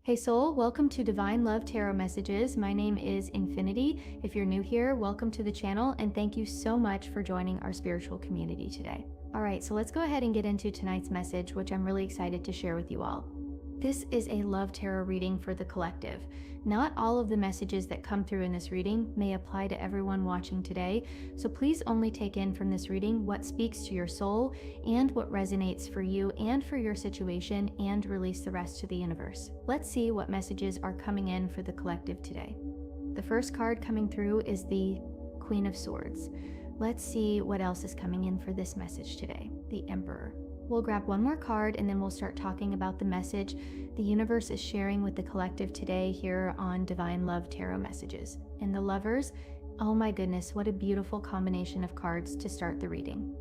Hey Soul, welcome to Divine Love Tarot Messages. My name is Infinity. If you're new here, welcome to the channel and thank you so much for joining our spiritual community today. All right, so let's go ahead and get into tonight's message, which I'm really excited to share with you all. This is a love tarot reading for the collective. Not all of the messages that come through in this reading may apply to everyone watching today, so please only take in from this reading what speaks to your soul and what resonates for you and for your situation, and release the rest to the universe. Let's see what messages are coming in for the collective today. The first card coming through is the Queen of Swords. Let's see what else is coming in for this message today. The Emperor. We'll grab one more card and then we'll start talking about the message the universe is sharing with the collective today here on Divine Love Tarot Messages. And the Lovers, oh my goodness, what a beautiful combination of cards to start the reading.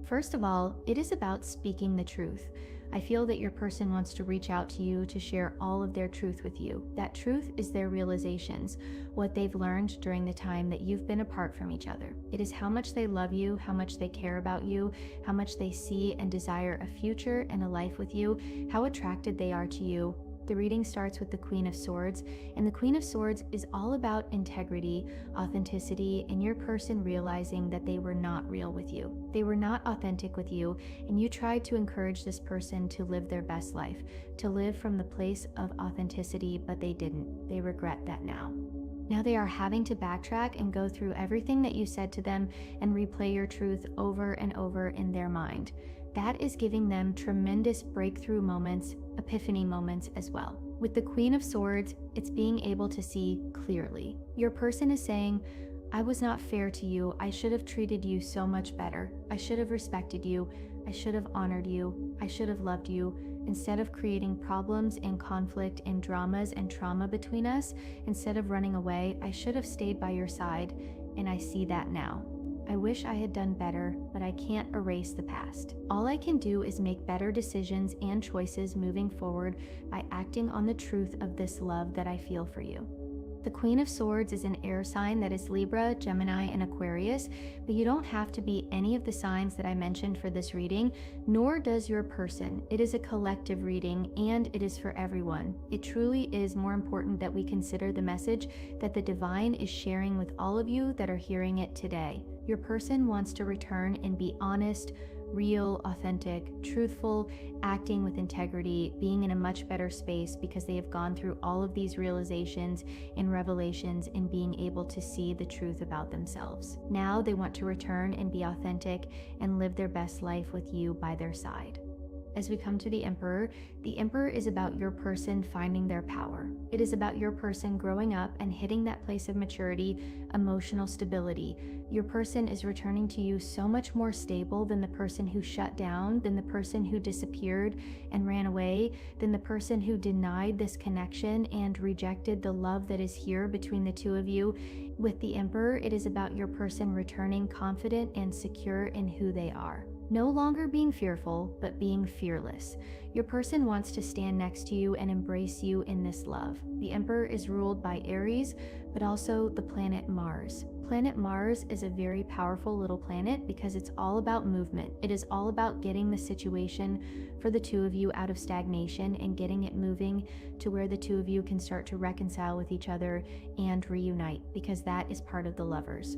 First of all, it is about speaking the truth. I feel that your person wants to reach out to you to share all of their truth with you. That truth is their realizations, what they've learned during the time that you've been apart from each other. It is how much they love you, how much they care about you, how much they see and desire a future and a life with you, how attracted they are to you. The reading starts with the Queen of Swords, and the Queen of Swords is all about integrity, authenticity, and your person realizing that they were not real with you. They were not authentic with you, and you tried to encourage this person to live their best life, to live from the place of authenticity, but they didn't. They regret that now. Now they are having to backtrack and go through everything that you said to them and replay your truth over and over in their mind. That is giving them tremendous breakthrough moments, epiphany moments as well. With the Queen of Swords, it's being able to see clearly. Your person is saying, I was not fair to you. I should have treated you so much better. I should have respected you. I should have honored you. I should have loved you. Instead of creating problems and conflict and dramas and trauma between us, instead of running away, I should have stayed by your side, and I see that now. I wish I had done better, but I can't erase the past. All I can do is make better decisions and choices moving forward by acting on the truth of this love that I feel for you. The Queen of Swords is an air sign that is Libra, Gemini, and Aquarius, but you don't have to be any of the signs that I mentioned for this reading, nor does your person. It is a collective reading, and it is for everyone. It truly is more important that we consider the message that the divine is sharing with all of you that are hearing it today. Your person wants to return and be honest, real, authentic, truthful, acting with integrity, being in a much better space because they have gone through all of these realizations and revelations and being able to see the truth about themselves. Now they want to return and be authentic and live their best life with you by their side. As we come to the Emperor is about your person finding their power. It is about your person growing up and hitting that place of maturity, emotional stability. Your person is returning to you so much more stable than the person who shut down, than the person who disappeared and ran away, than the person who denied this connection and rejected the love that is here between the two of you. With the Emperor, it is about your person returning confident and secure in who they are. No longer being fearful, but being fearless. Your person wants to stand next to you and embrace you in this love. The Emperor is ruled by Aries, but also the planet Mars. Planet Mars is a very powerful little planet because it's all about movement. It is all about getting the situation for the two of you out of stagnation and getting it moving to where the two of you can start to reconcile with each other and reunite, because that is part of the Lovers.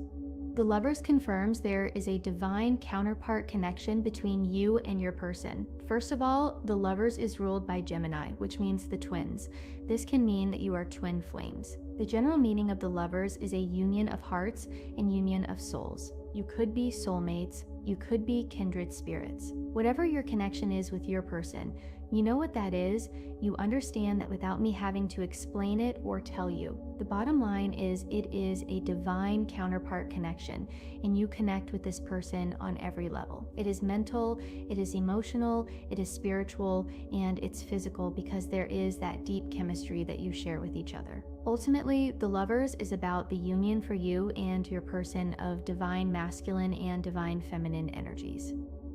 The Lovers confirms there is a divine counterpart connection between you and your person. First of all, the Lovers is ruled by Gemini, which means the twins. This can mean that you are twin flames. The general meaning of the Lovers is a union of hearts and union of souls. You could be soulmates, you could be kindred spirits. Whatever your connection is with your person, you know what that is. You understand that without me having to explain it or tell you. The bottom line is it is a divine counterpart connection, and you connect with this person on every level. It is mental, it is emotional, it is spiritual, and it's physical because there is that deep chemistry that you share with each other. Ultimately, the Lovers is about the union for you and your person of divine masculine and divine feminine energies.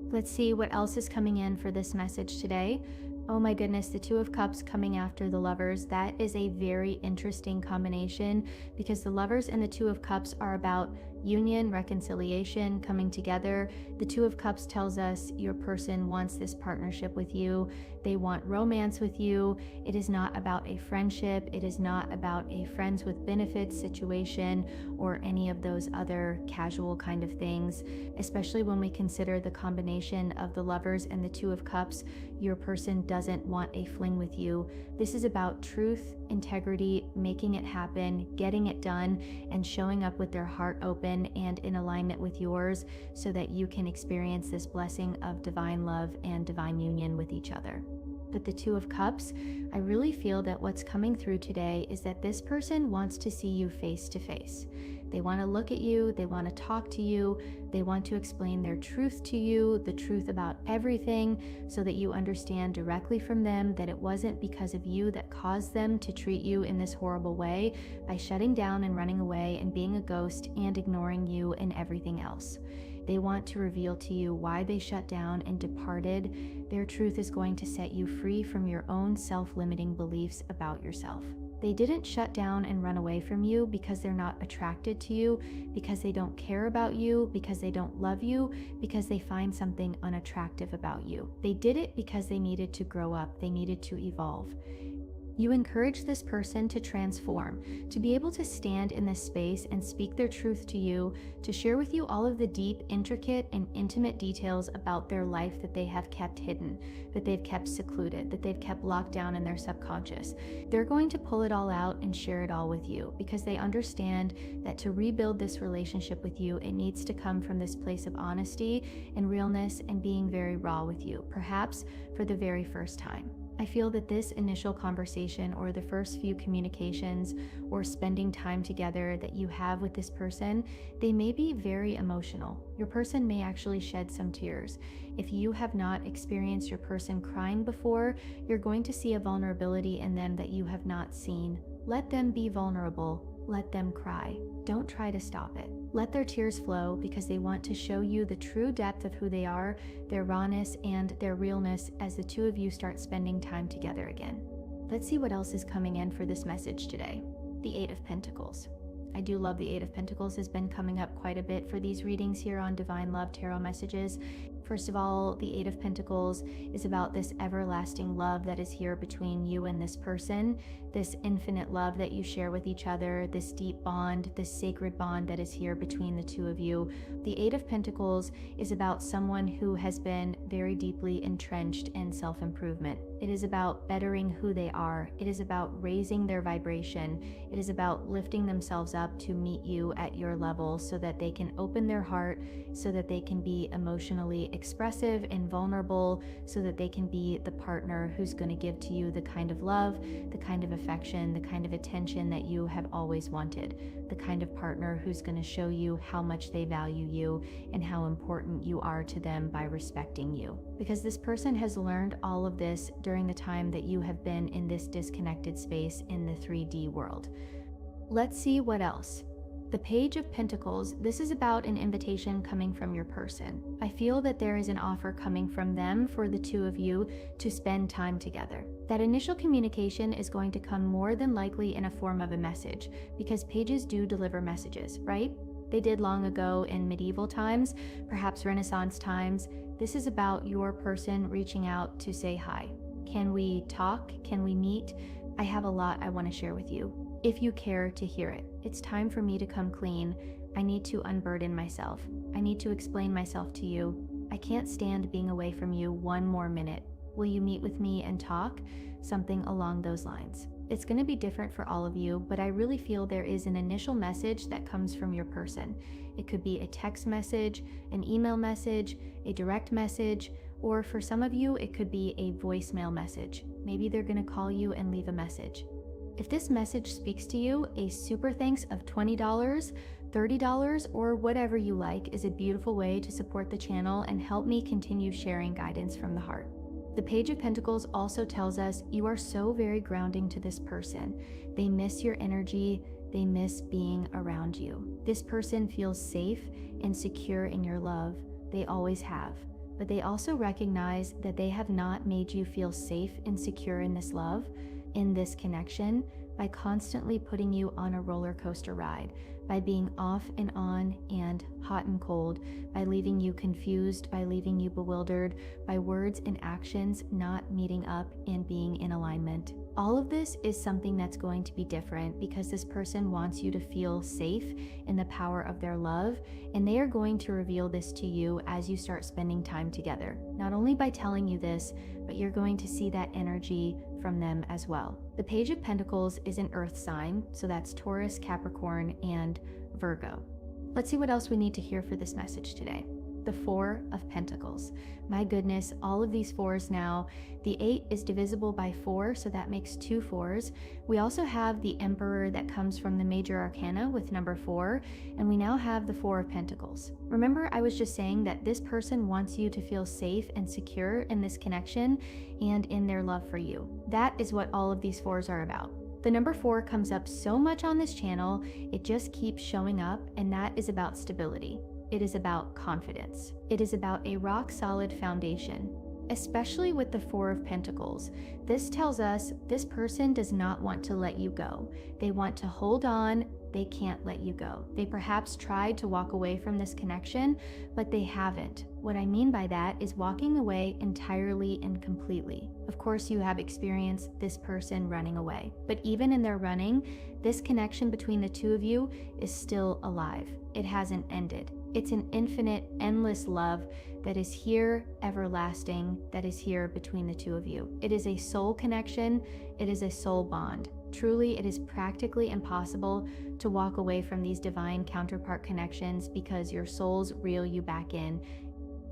Let's see what else is coming in for this message today. Oh my goodness, the Two of Cups coming after the Lovers. That is a very interesting combination because the Lovers and the Two of Cups are about union, reconciliation, coming together. The Two of Cups tells us your person wants this partnership with you. They want romance with you. It is not about a friendship. It is not about a friends with benefits situation or any of those other casual kind of things, especially when we consider the combination of the Lovers and the Two of Cups. Your person doesn't want a fling with you. This is about truth, integrity, making it happen, getting it done, and showing up with their heart open and in alignment with yours so that you can experience this blessing of divine love and divine union with each other. But the Two of Cups, I really feel that what's coming through today is that this person wants to see you face to face. They want to look at you, they want to talk to you, they want to explain their truth to you, the truth about everything, so that you understand directly from them that it wasn't because of you that caused them to treat you in this horrible way by shutting down and running away and being a ghost and ignoring you and everything else. They want to reveal to you why they shut down and departed. Their truth is going to set you free from your own self-limiting beliefs about yourself. They didn't shut down and run away from you because they're not attracted to you, because they don't care about you, because they don't love you, because they find something unattractive about you. They did it because they needed to grow up, they needed to evolve. You encourage this person to transform, to be able to stand in this space and speak their truth to you, to share with you all of the deep, intricate, and intimate details about their life that they have kept hidden, that they've kept secluded, that they've kept locked down in their subconscious. They're going to pull it all out and share it all with you because they understand that to rebuild this relationship with you, it needs to come from this place of honesty and realness and being very raw with you, perhaps for the very first time. I feel that this initial conversation or the first few communications or spending time together that you have with this person, they may be very emotional. Your person may actually shed some tears. If you have not experienced your person crying before, you're going to see a vulnerability in them that you have not seen. Let them be vulnerable. Let them cry. Don't try to stop it. Let their tears flow because they want to show you the true depth of who they are, their rawness, and their realness as the two of you start spending time together again. Let's see what else is coming in for this message today. The Eight of Pentacles. I do love the Eight of Pentacles has been coming up quite a bit for these readings here on Divine Love Tarot Messages. First of all, the Eight of Pentacles is about this everlasting love that is here between you and this person, this infinite love that you share with each other, this deep bond, this sacred bond that is here between the two of you. The Eight of Pentacles is about someone who has been very deeply entrenched in self-improvement. It is about bettering who they are. It is about raising their vibration. It is about lifting themselves up to meet you at your level so that they can open their heart, so that they can be emotionally expressive and vulnerable, so that they can be the partner who's going to give to you the kind of love, the kind of affection, the kind of attention that you have always wanted, the kind of partner who's going to show you how much they value you and how important you are to them by respecting you. Because this person has learned all of this during the time that you have been in this disconnected space in the 3D world. Let's see what else. The Page of Pentacles, this is about an invitation coming from your person. I feel that there is an offer coming from them for the two of you to spend time together. That initial communication is going to come more than likely in a form of a message, because pages do deliver messages, right? They did long ago in medieval times, perhaps Renaissance times. This is about your person reaching out to say hi. Can we talk? Can we meet? I have a lot I want to share with you. If you care to hear it, it's time for me to come clean. I need to unburden myself. I need to explain myself to you. I can't stand being away from you one more minute. Will you meet with me and talk? Something along those lines. It's going to be different for all of you, but I really feel there is an initial message that comes from your person. It could be a text message, an email message, a direct message, or for some of you, it could be a voicemail message. Maybe they're going to call you and leave a message. If this message speaks to you, a super thanks of $20, $30, or whatever you like is a beautiful way to support the channel and help me continue sharing guidance from the heart. The Page of Pentacles also tells us you are so very grounding to this person. They miss your energy. They miss being around you. This person feels safe and secure in your love. They always have. But they also recognize that they have not made you feel safe and secure in this love, in this connection, by constantly putting you on a roller coaster ride, by being off and on and hot and cold, by leaving you confused, by leaving you bewildered, by words and actions not meeting up and being in alignment. All of this is something that's going to be different because this person wants you to feel safe in the power of their love, and they are going to reveal this to you as you start spending time together. Not only by telling you this, but you're going to see that energy from them as well. The Page of Pentacles is an earth sign, so that's Taurus, Capricorn, and Virgo. Let's see what else we need to hear for this message today. The Four of Pentacles. My goodness, all of these fours now. The 8 is divisible by 4, so that makes 2 fours. We also have the Emperor that comes from the Major Arcana with number 4, and we now have the Four of Pentacles. Remember, I was just saying that this person wants you to feel safe and secure in this connection and in their love for you. That is what all of these fours are about. The number 4 comes up so much on this channel, it just keeps showing up, and that is about stability. It is about confidence. It is about a rock-solid foundation, especially with the Four of Pentacles. This tells us this person does not want to let you go. They want to hold on. They can't let you go. They perhaps tried to walk away from this connection, but they haven't. What I mean by that is walking away entirely and completely. Of course, you have experienced this person running away, but even in their running, this connection between the two of you is still alive. It hasn't ended. It's an infinite, endless love that is here, everlasting, that is here between the two of you. It is a soul connection. It is a soul bond. Truly, it is practically impossible to walk away from these divine counterpart connections because your souls reel you back in.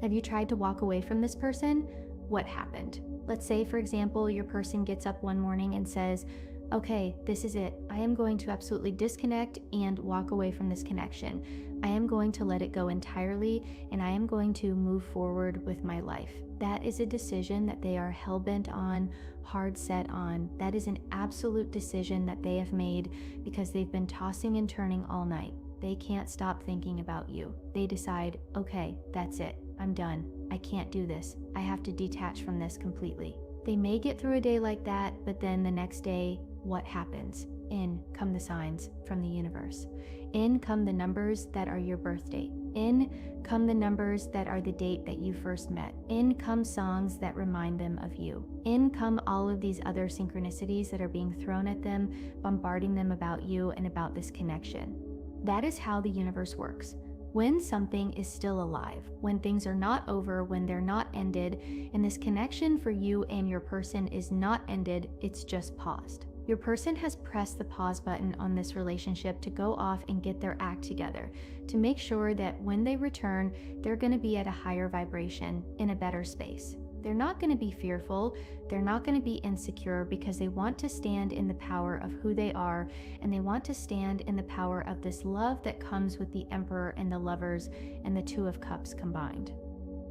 Have you tried to walk away from this person? What happened? Let's say, for example, your person gets up one morning and says, okay, this is it. I am going to absolutely disconnect and walk away from this connection. I am going to let it go entirely, and I am going to move forward with my life. That is a decision that they are hell-bent on, hard set on. That is an absolute decision that they have made because they've been tossing and turning all night. They can't stop thinking about you. They decide, okay, that's it. I'm done. I can't do this. I have to detach from this completely. They may get through a day like that, but then the next day, what happens? In come the signs from the universe. In come the numbers that are your birth date. In come the numbers that are the date that you first met. In come songs that remind them of you. In come all of these other synchronicities that are being thrown at them, bombarding them about you and about this connection. That is how the universe works. When something is still alive, when things are not over, when they're not ended, and this connection for you and your person is not ended, it's just paused. Your person has pressed the pause button on this relationship to go off and get their act together, to make sure that when they return, they're going to be at a higher vibration, in a better space. They're not going to be fearful, they're not going to be insecure because they want to stand in the power of who they are, and they want to stand in the power of this love that comes with the Emperor and the Lovers and the Two of Cups combined.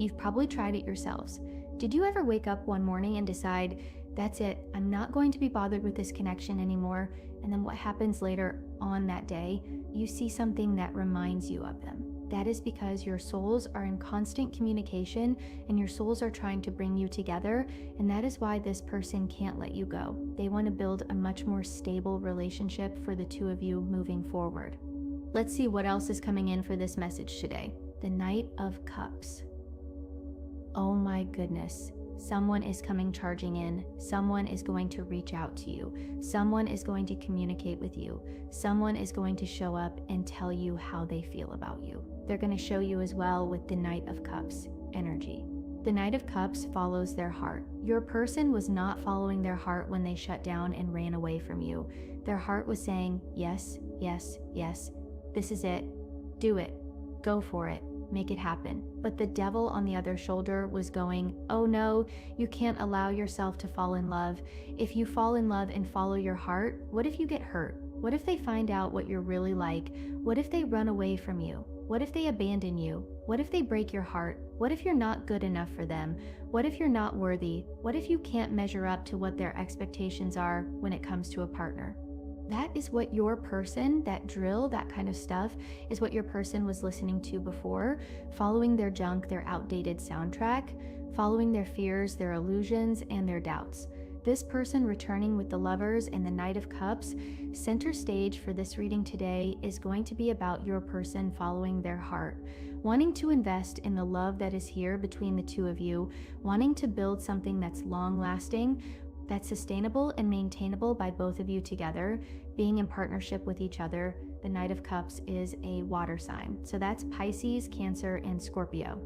You've probably tried it yourselves. Did you ever wake up one morning and decide, that's it, I'm not going to be bothered with this connection anymore, and then what happens later on that day, you see something that reminds you of them? That is because your souls are in constant communication and your souls are trying to bring you together, and that is why this person can't let you go. They want to build a much more stable relationship for the two of you moving forward. Let's see what else is coming in for this message today. The Knight of Cups. Oh my goodness. Someone is coming charging in. Someone is going to reach out to you. Someone is going to communicate with you. Someone is going to show up and tell you how they feel about you. They're going to show you as well with the Knight of Cups energy. The Knight of Cups follows their heart. Your person was not following their heart when they shut down and ran away from you. Their heart was saying, yes, yes, yes. This is it. Do it. Go for it. Make it happen. But the devil on the other shoulder was going, oh no, you can't allow yourself to fall in love. If you fall in love and follow your heart, what if you get hurt? What if they find out what you're really like? What if they run away from you? What if they abandon you? What if they break your heart? What if you're not good enough for them? What if you're not worthy? What if you can't measure up to what their expectations are when it comes to a partner? That is what your person, that drill, that kind of stuff, is what your person was listening to before, following their junk, their outdated soundtrack, following their fears, their illusions, and their doubts. This person returning with the Lovers and the Knight of Cups, center stage for this reading today is going to be about your person following their heart, wanting to invest in the love that is here between the two of you, wanting to build something that's long-lasting, that's sustainable and maintainable by both of you together, being in partnership with each other. The Knight of Cups is a water sign, so that's Pisces, Cancer, and Scorpio.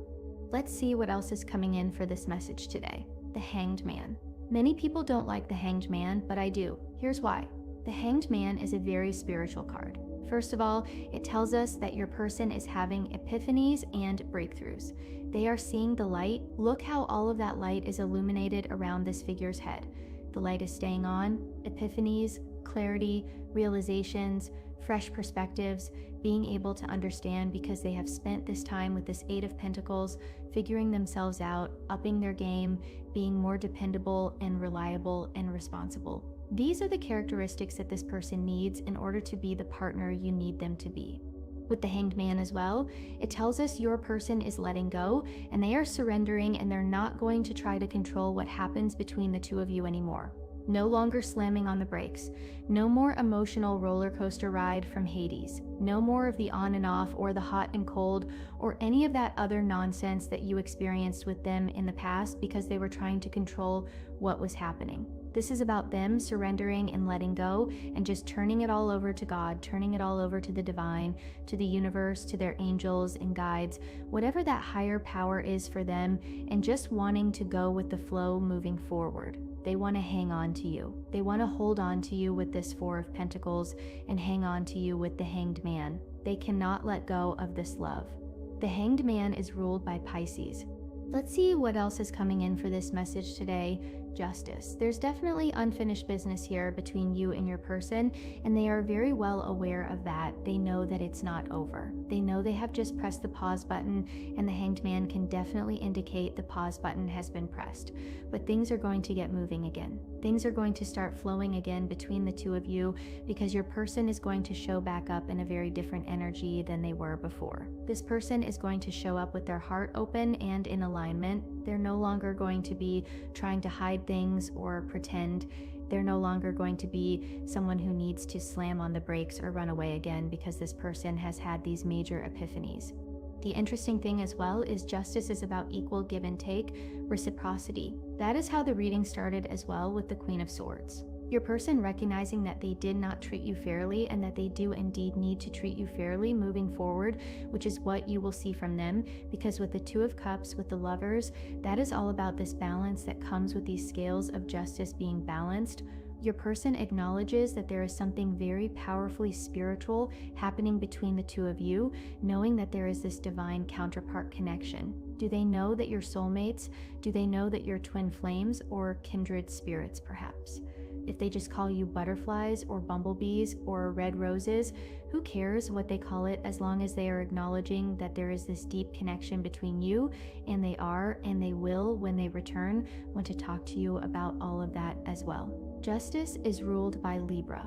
Let's see what else is coming in for this message today. The Hanged Man. Many people don't like the Hanged Man, but I do. Here's why. The Hanged Man is a very spiritual card. First of all, it tells us that your person is having epiphanies and breakthroughs. They are seeing the light. Look how all of that light is illuminated around this figure's head. The light is staying on, epiphanies, clarity, realizations, fresh perspectives, being able to understand because they have spent this time with this Eight of Pentacles, figuring themselves out, upping their game, being more dependable and reliable and responsible. These are the characteristics that this person needs in order to be the partner you need them to be. With the Hanged Man as well, it tells us your person is letting go and they are surrendering, and they're not going to try to control what happens between the two of you anymore. No longer slamming on the brakes. No more emotional roller coaster ride from Hades. No more of the on and off or the hot and cold or any of that other nonsense that you experienced with them in the past because they were trying to control what was happening. This is about them surrendering and letting go and just turning it all over to God, turning it all over to the divine, to the universe, to their angels and guides, whatever that higher power is for them, and just wanting to go with the flow moving forward. They want to hang on to you. They want to hold on to you with this Four of Pentacles and hang on to you with the Hanged Man. They cannot let go of this love. The Hanged Man is ruled by Pisces. Let's see what else is coming in for this message today. Justice. There's definitely unfinished business here between you and your person, and they are very well aware of that. They know that it's not over. They know they have just pressed the pause button, and the Hanged Man can definitely indicate the pause button has been pressed. But things are going to get moving again. Things are going to start flowing again between the two of you because your person is going to show back up in a very different energy than they were before. This person is going to show up with their heart open and in alignment. They're no longer going to be trying to hide things or pretend. They're no longer going to be someone who needs to slam on the brakes or run away again because this person has had these major epiphanies. The interesting thing as well is justice is about equal give and take, reciprocity. That is how the reading started as well with the Queen of Swords. Your person recognizing that they did not treat you fairly and that they do indeed need to treat you fairly moving forward, which is what you will see from them, because with the Two of Cups, with the Lovers, that is all about this balance that comes with these scales of justice being balanced. Your person acknowledges that there is something very powerfully spiritual happening between the two of you, knowing that there is this divine counterpart connection. Do they know that you're soulmates? Do they know that you're twin flames or kindred spirits perhaps? If they just call you butterflies or bumblebees or red roses, who cares what they call it as long as they are acknowledging that there is this deep connection between you, and they are, and they will, when they return, want to talk to you about all of that as well. Justice is ruled by Libra.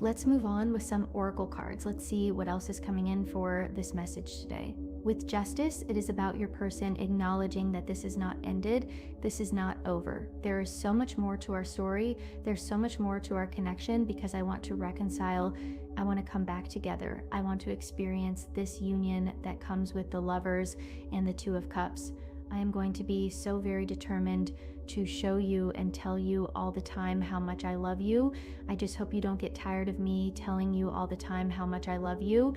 Let's move on with some oracle cards. Let's see what else is coming in for this message today. With Justice, it is about your person acknowledging that this is not ended, this is not over. There is so much more to our story, there's so much more to our connection because I want to reconcile, I want to come back together. I want to experience this union that comes with the Lovers and the Two of Cups. I am going to be so very determined to show you and tell you all the time how much I love you. I just hope you don't get tired of me telling you all the time how much I love you.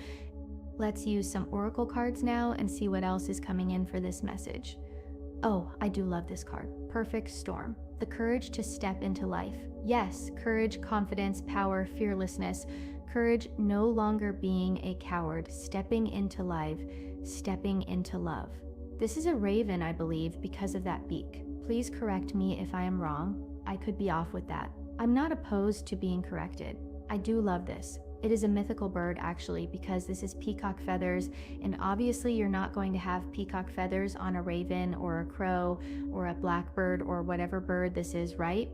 Let's use some oracle cards now and see what else is coming in for this message. Oh, I do love this card. Perfect Storm. The courage to step into life. Yes, courage, confidence, power, fearlessness. Courage no longer being a coward, stepping into life, stepping into love. This is a raven, I believe, because of that beak. Please correct me if I am wrong. I could be off with that. I'm not opposed to being corrected. I do love this. It is a mythical bird actually, because this is peacock feathers, and obviously you're not going to have peacock feathers on a raven or a crow or a blackbird or whatever bird this is, right?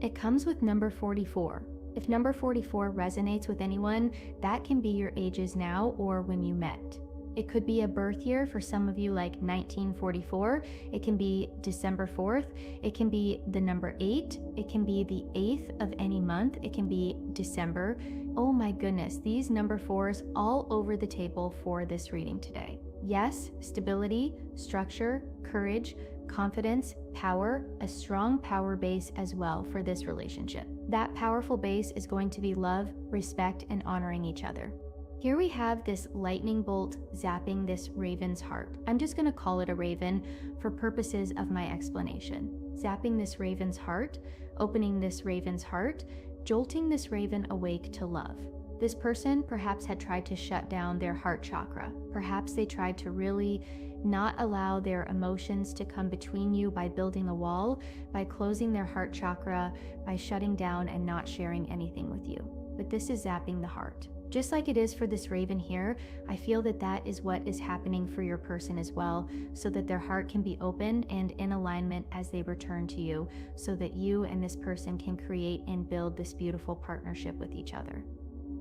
It comes with number 44. If number 44 resonates with anyone, that can be your ages now or when you met. It could be a birth year for some of you, like 1944. It can be December 4th. It can be the number 8. It can be the 8th of any month. It can be December. Oh my goodness, these number 4s all over the table for this reading today. Yes, stability, structure, courage, confidence, power, a strong power base as well for this relationship. That powerful base is going to be love, respect, and honoring each other. Here we have this lightning bolt zapping this raven's heart. I'm just going to call it a raven for purposes of my explanation. Zapping this raven's heart, opening this raven's heart, jolting this raven awake to love. This person perhaps had tried to shut down their heart chakra. Perhaps they tried to really not allow their emotions to come between you by building a wall, by closing their heart chakra, by shutting down and not sharing anything with you. But this is zapping the heart. Just like it is for this raven here, I feel that that is what is happening for your person as well, so that their heart can be open and in alignment as they return to you, so that you and this person can create and build this beautiful partnership with each other.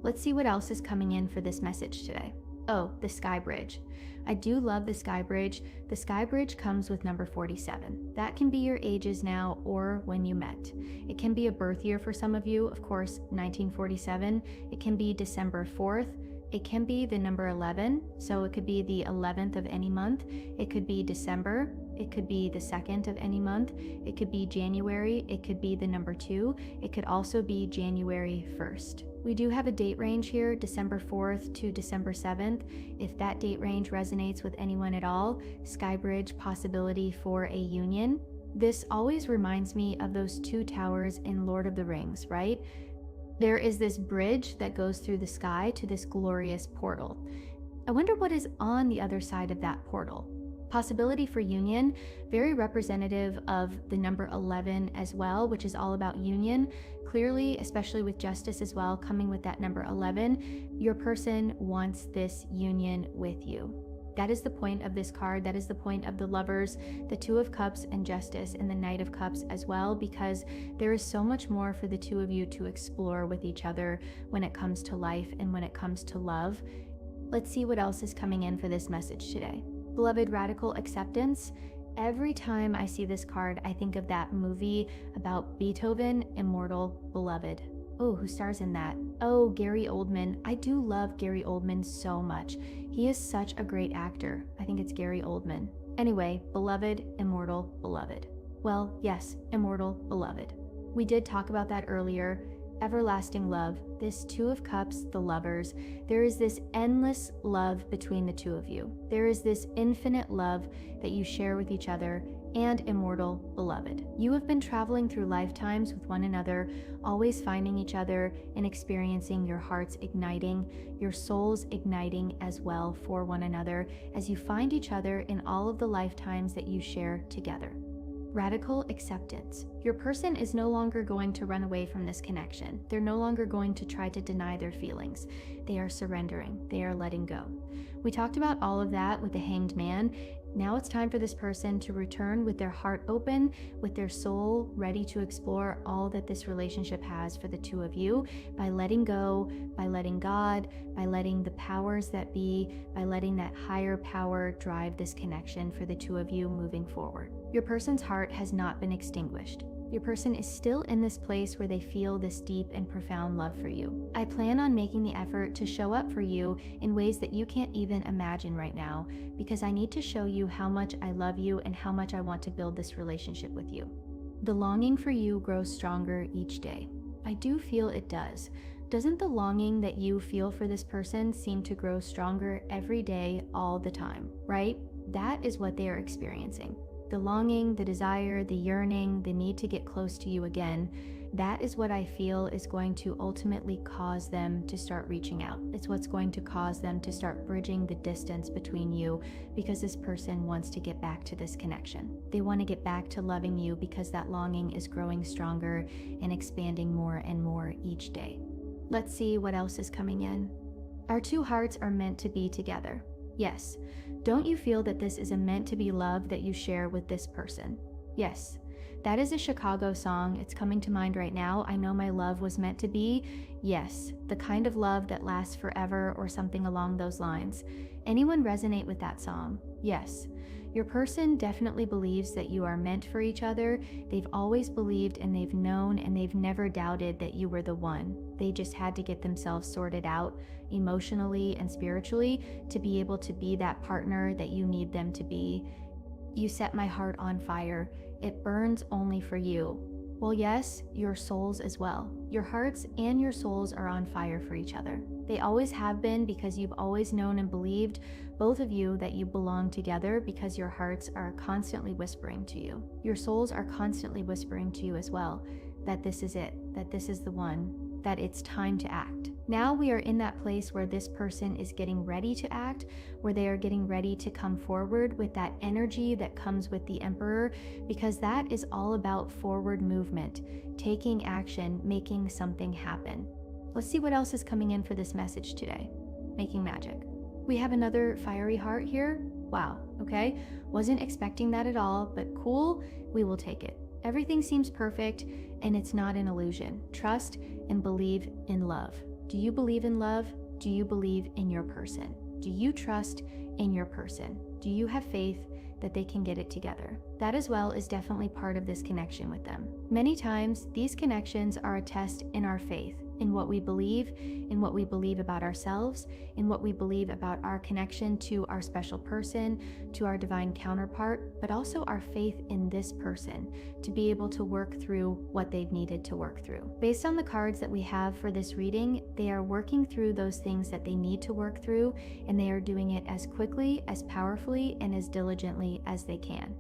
Let's see what else is coming in for this message today. Oh, the Sky Bridge. I do love the Sky Bridge. The Sky Bridge comes with number 47. That can be your ages now or when you met. It can be a birth year for some of you, of course, 1947. It can be December 4th. It can be the number 11, so it could be the 11th of any month. It could be December. It could be the 2nd of any month. It could be January. It could be the number 2. It could also be January 1st. We do have a date range here, December 4th to December 7th. If that date range resonates with anyone at all, Sky Bridge, possibility for a union. This always reminds me of those 2 towers in Lord of the Rings, right? There is this bridge that goes through the sky to this glorious portal. I wonder what is on the other side of that portal. Possibility for union, very representative of the number 11 as well, which is all about union. Clearly, especially with justice as well, coming with that number 11, your person wants this union with you. That is the point of this card. That is the point of the Lovers, the Two of Cups, and Justice, and the Knight of Cups as well, because there is so much more for the two of you to explore with each other when it comes to life and when it comes to love. Let's see what else is coming in for this message today. Beloved, radical acceptance. Every time I see this card, I think of that movie about Beethoven, Immortal Beloved. Oh, who stars in that? Oh, Gary Oldman. I do love Gary Oldman so much. He is such a great actor. I think it's Gary Oldman. Anyway, beloved, immortal, beloved. Well, yes, immortal, beloved. We did talk about that earlier. Everlasting love, this Two of Cups, the Lovers. There is this endless love between the two of you. There is this infinite love that you share with each other, and immortal beloved. You have been traveling through lifetimes with one another, always finding each other and experiencing your hearts igniting, your souls igniting as well for one another as you find each other in all of the lifetimes that you share together. Radical acceptance. Your person is no longer going to run away from this connection. They're no longer going to try to deny their feelings. They are surrendering. They are letting go. We talked about all of that with the Hanged Man. Now it's time for this person to return with their heart open, with their soul ready to explore all that this relationship has for the two of you by letting go, by letting God, by letting the powers that be, by letting that higher power drive this connection for the two of you moving forward. Your person's heart has not been extinguished. Your person is still in this place where they feel this deep and profound love for you. I plan on making the effort to show up for you in ways that you can't even imagine right now, because I need to show you how much I love you and how much I want to build this relationship with you. The longing for you grows stronger each day. I do feel it does. Doesn't the longing that you feel for this person seem to grow stronger every day, all the time, right? That is what they are experiencing. The longing, the desire, the yearning, the need to get close to you again, that is what I feel is going to ultimately cause them to start reaching out. It's what's going to cause them to start bridging the distance between you, because this person wants to get back to this connection. They want to get back to loving you because that longing is growing stronger and expanding more and more each day. Let's see what else is coming in. Our two hearts are meant to be together. Yes. Don't you feel that this is a meant to be love that you share with this person? Yes. That is a Chicago song. It's coming to mind right now. I know my love was meant to be. Yes, the kind of love that lasts forever or something along those lines. Anyone resonate with that song? Yes. Your person definitely believes that you are meant for each other. They've always believed and they've known and they've never doubted that you were the one. They just had to get themselves sorted out emotionally and spiritually to be able to be that partner that you need them to be. You set my heart on fire. It burns only for you. Well, yes, your souls as well. Your hearts and your souls are on fire for each other. They always have been because you've always known and believed, both of you, that you belong together because your hearts are constantly whispering to you. Your souls are constantly whispering to you as well that this is it, that this is the one, that it's time to act. Now we are in that place where this person is getting ready to act, where they are getting ready to come forward with that energy that comes with the Emperor, because that is all about forward movement, taking action, making something happen. Let's see what else is coming in for this message today. Making magic. We have another fiery heart here. Wow, okay. Wasn't expecting that at all, but cool, we will take it. Everything seems perfect, and it's not an illusion. Trust and believe in love. Do you believe in love? Do you believe in your person? Do you trust in your person? Do you have faith that they can get it together? That as well is definitely part of this connection with them. Many times, these connections are a test in our faith, in what we believe about ourselves, in what we believe about our connection to our special person, to our divine counterpart, but also our faith in this person to be able to work through what they've needed to work through. Based on the cards that we have for this reading, they are working through those things that they need to work through, and they are doing it as quickly, as powerfully, and as diligently as they can.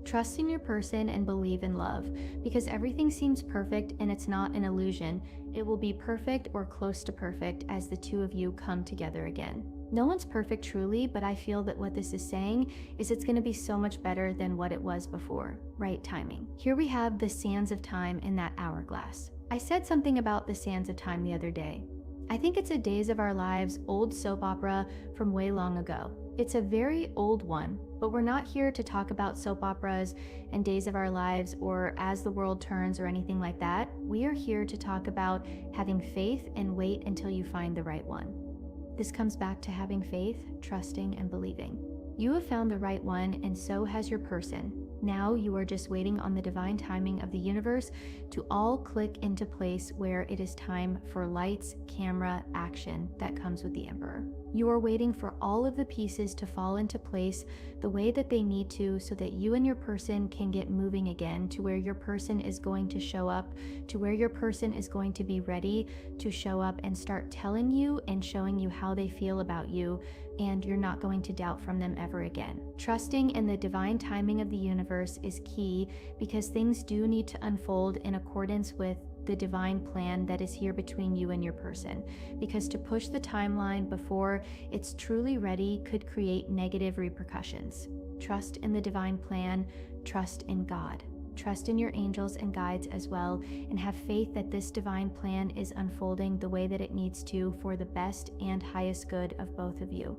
Trust in your person and believe in love, because everything seems perfect and it's not an illusion. It will be perfect or close to perfect as the two of you come together again. No one's perfect truly, but I feel that what this is saying is it's going to be so much better than what it was before. Right timing. Here we have the sands of time in that hourglass. I said something about the sands of time the other day. I think it's a Days of Our Lives old soap opera from way long ago. It's a very old one, but we're not here to talk about soap operas and Days of Our Lives or As the World Turns or anything like that. We are here to talk about having faith and wait until you find the right one. This comes back to having faith, trusting, and believing. You have found the right one, and so has your person. Now you are just waiting on the divine timing of the universe to all click into place where it is time for lights, camera, action that comes with the Emperor. You are waiting for all of the pieces to fall into place the way that they need to so that you and your person can get moving again to where your person is going to show up, to where your person is going to be ready to show up and start telling you and showing you how they feel about you, and you're not going to doubt from them ever again. Trusting in the divine timing of the universe is key because things do need to unfold in accordance with the divine plan that is here between you and your person, because to push the timeline before it's truly ready could create negative repercussions. Trust in the divine plan, trust in God. Trust in your angels and guides as well, and have faith that this divine plan is unfolding the way that it needs to for the best and highest good of both of you.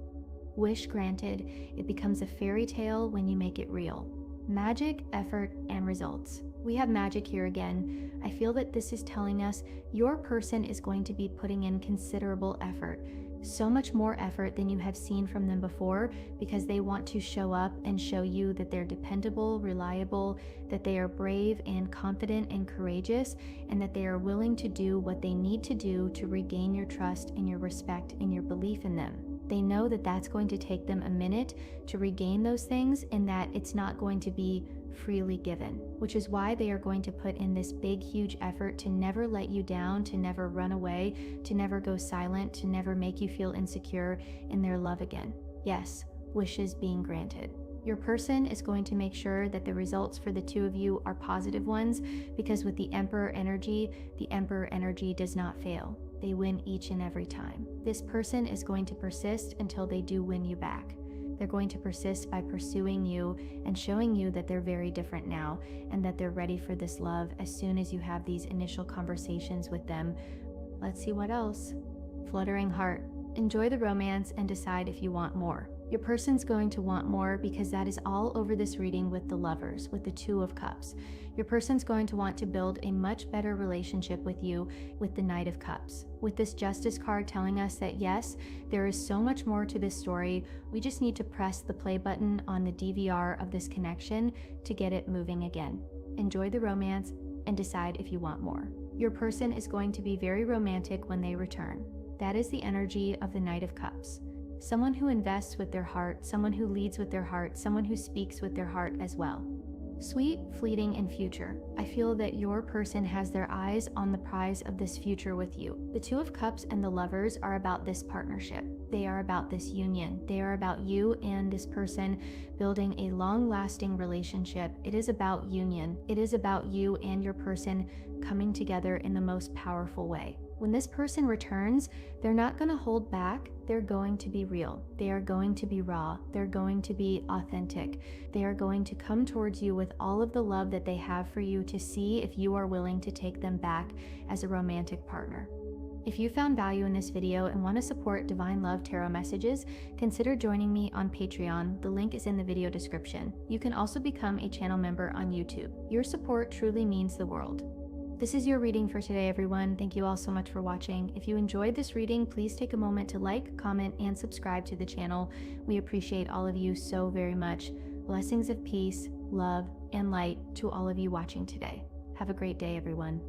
Wish granted, it becomes a fairy tale when you make it real. Magic, effort, and results. We have magic here again. I feel that this is telling us your person is going to be putting in considerable effort. So much more effort than you have seen from them before, because they want to show up and show you that they're dependable, reliable, that they are brave and confident and courageous, and that they are willing to do what they need to do to regain your trust and your respect and your belief in them. They know that that's going to take them a minute to regain those things, and that it's not going to be freely given, which is why they are going to put in this big, huge effort to never let you down, to never run away, to never go silent, to never make you feel insecure in their love again. Yes, wishes being granted. Your person is going to make sure that the results for the two of you are positive ones, because with the Emperor energy does not fail. They win each and every time. This person is going to persist until they do win you back. They're going to persist by pursuing you and showing you that they're very different now, and that they're ready for this love as soon as you have these initial conversations with them. Let's see what else. Fluttering heart. Enjoy the romance and decide if you want more. Your person's going to want more because that is all over this reading with the Lovers, with the Two of Cups. Your person's going to want to build a much better relationship with you with the Knight of Cups. With this Justice card telling us that yes, there is so much more to this story. We just need to press the play button on the DVR of this connection to get it moving again. Enjoy the romance and decide if you want more. Your person is going to be very romantic when they return. That is the energy of the Knight of Cups. Someone who invests with their heart, someone who leads with their heart, someone who speaks with their heart as well. Sweet, fleeting, and future. I feel that your person has their eyes on the prize of this future with you. The Two of Cups and the Lovers are about this partnership. They are about this union. They are about you and this person building a long-lasting relationship. It is about union. It is about you and your person coming together in the most powerful way. When this person returns, they're not going to hold back. They're going to be real. They are going to be raw. They're going to be authentic. They are going to come towards you with all of the love that they have for you to see if you are willing to take them back as a romantic partner. If you found value in this video and want to support Divine Love Tarot Messages, consider joining me on Patreon. The link is in the video description. You can also become a channel member on YouTube. Your support truly means the world. This is your reading for today, everyone. Thank you all so much for watching. If you enjoyed this reading, please take a moment to like, comment, and subscribe to the channel. We appreciate all of you so very much. Blessings of peace, love, and light to all of you watching today. Have a great day, everyone.